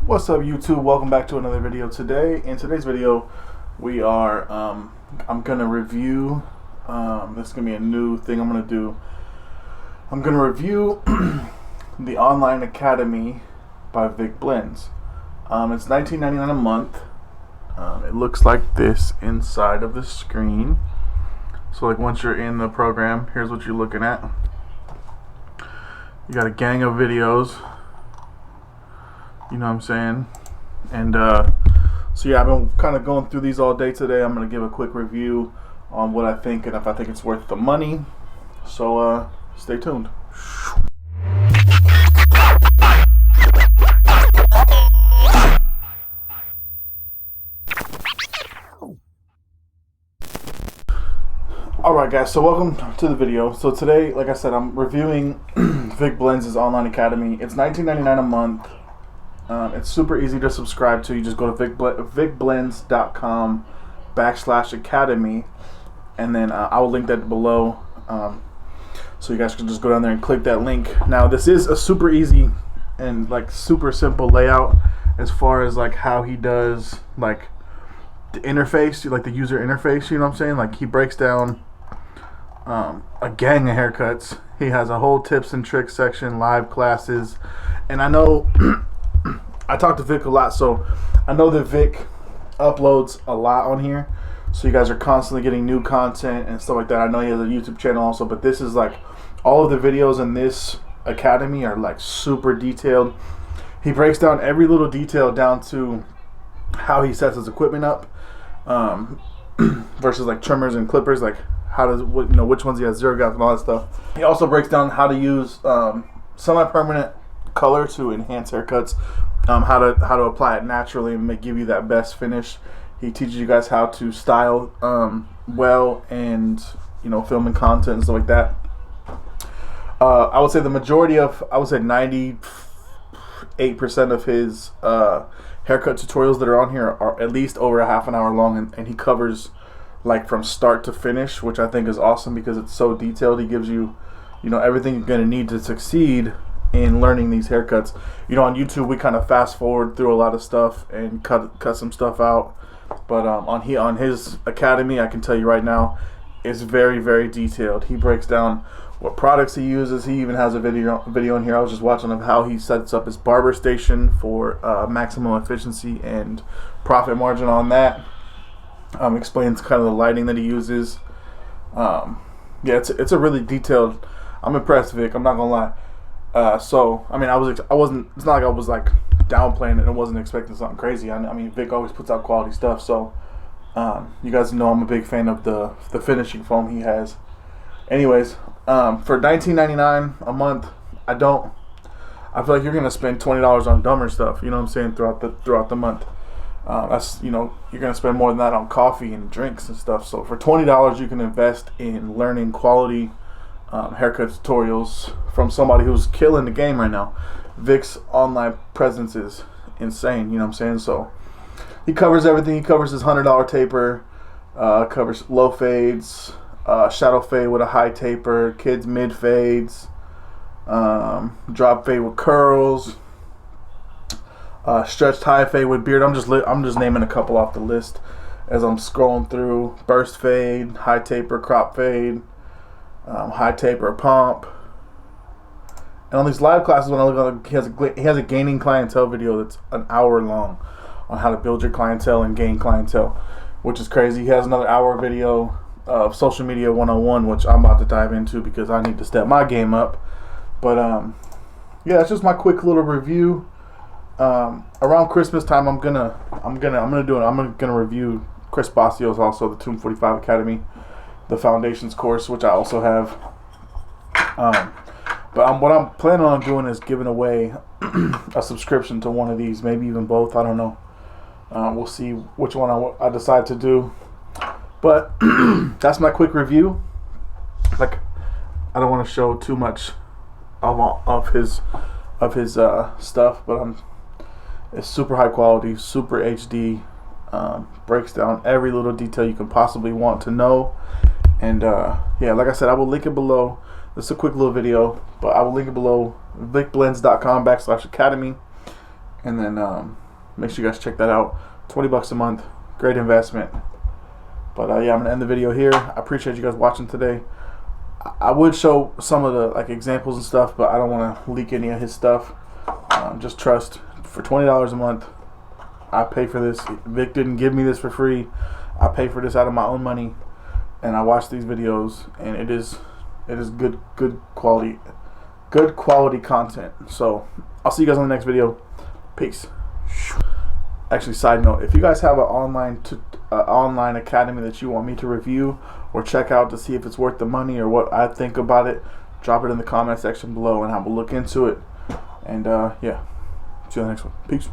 What's up, YouTube? Welcome back to another video. Today, in today's video, we are I'm gonna review this is gonna be a new thing I'm gonna do. I'm gonna review the Online Academy by Vic Blends. It's $19.99 a month. It looks like this inside of the screen. So like once you're in the program, here's what you're looking at. You got a gang of videos, you know what I'm saying? And so yeah, I've been kind of going through these all day today. I'm gonna give a quick review on what I think and if I think it's worth the money. So stay tuned. Alright guys, so welcome to the video. So today, like I said, I'm reviewing Vic Blends' Online Academy. It's $19.99 a month. It's super easy to subscribe to. You just go to vicblends.com/academy, and then I will link that below, so you guys can just go down there and click that link. Now this is a super easy and like super simple layout as far as like how he does like the interface, like the user interface, you know what I'm saying? Like he breaks down a gang of haircuts. He has a whole tips and tricks section, live classes, and I know I talk to Vic a lot, so I know that Vic uploads a lot on here, so you guys are constantly getting new content and stuff like that. I know he has a YouTube channel also, but this is like all of the videos in this academy are like super detailed. He breaks down every little detail down to how he sets his equipment up, versus like trimmers and clippers, like how does which ones he has zero gaps and all that stuff. He also breaks down how to use semi-permanent color to enhance haircuts, how to apply it naturally and give you that best finish. He teaches you guys how to style well, and filming content and stuff like that. I would say the majority of, I would say 98% of his haircut tutorials that are on here are at least over a half an hour long, and he covers like from start to finish, which I think is awesome because it's so detailed. He gives you everything you're going to need to succeed in learning these haircuts. On YouTube we kind of fast forward through a lot of stuff and cut some stuff out, but on his academy, I can tell you right now, it's very, very detailed. He breaks down what products he uses. He even has a video in here I was just watching of how he sets up his barber station for maximum efficiency and profit margin on that. Explains kind of the lighting that he uses. Yeah, it's a really detailed. I'm impressed, Vic. I'm not gonna lie. So I mean, I wasn't. It's not like I was like downplaying it and wasn't expecting something crazy. I mean, Vic always puts out quality stuff. So you guys know I'm a big fan of the finishing foam he has. Anyways, for $19.99 a month, I feel like you're gonna spend $20 on dumber stuff. You know what I'm saying, throughout the month. That's you're gonna spend more than that on coffee and drinks and stuff. So for $20, you can invest in learning quality haircut tutorials from somebody who's killing the game right now. Vic's online presence is insane, you know what I'm saying? So he covers everything. He covers his $100 taper, covers low fades, shadow fade with a high taper, kids mid fades, drop fade with curls, stretched high fade with beard. I'm just naming a couple off the list as I'm scrolling through. Burst fade, high taper, crop fade, high taper, pump. And on these live classes, when I look at it, he has a gaining clientele video that's an hour long on how to build your clientele and gain clientele, which is crazy. He has another hour video of social media 101, which I'm about to dive into because I need to step my game up. But yeah, it's just my quick little review. Around Christmas time, I'm gonna review Chris Bossio's also the Tomb 45 Academy, the Foundations course, which I also have. But what I'm planning on doing is giving away a subscription to one of these, maybe even both. I don't know. We'll see which one I decide to do. But that's my quick review. Like, I don't want to show too much of his stuff, but it's super high quality, super HD. Breaks down every little detail you can possibly want to know. And yeah, like I said, I will link it below. This is a quick little video, but I will link it below, vicblends.com/academy. And then make sure you guys check that out. $20 a month, great investment. But yeah, I'm gonna end the video here. I appreciate you guys watching today. I would show some of the like examples and stuff, but I don't want to leak any of his stuff. Just trust. For $20 a month, I pay for this. Vic didn't give me this for free. I pay for this out of my own money, and I watch these videos, and it is good quality content. So I'll see you guys on the next video. Peace. Actually, side note, if you guys have an online academy that you want me to review or check out to see if it's worth the money or what I think about it, drop it in the comment section below and I will look into it. And yeah, see you on the next one. Peace.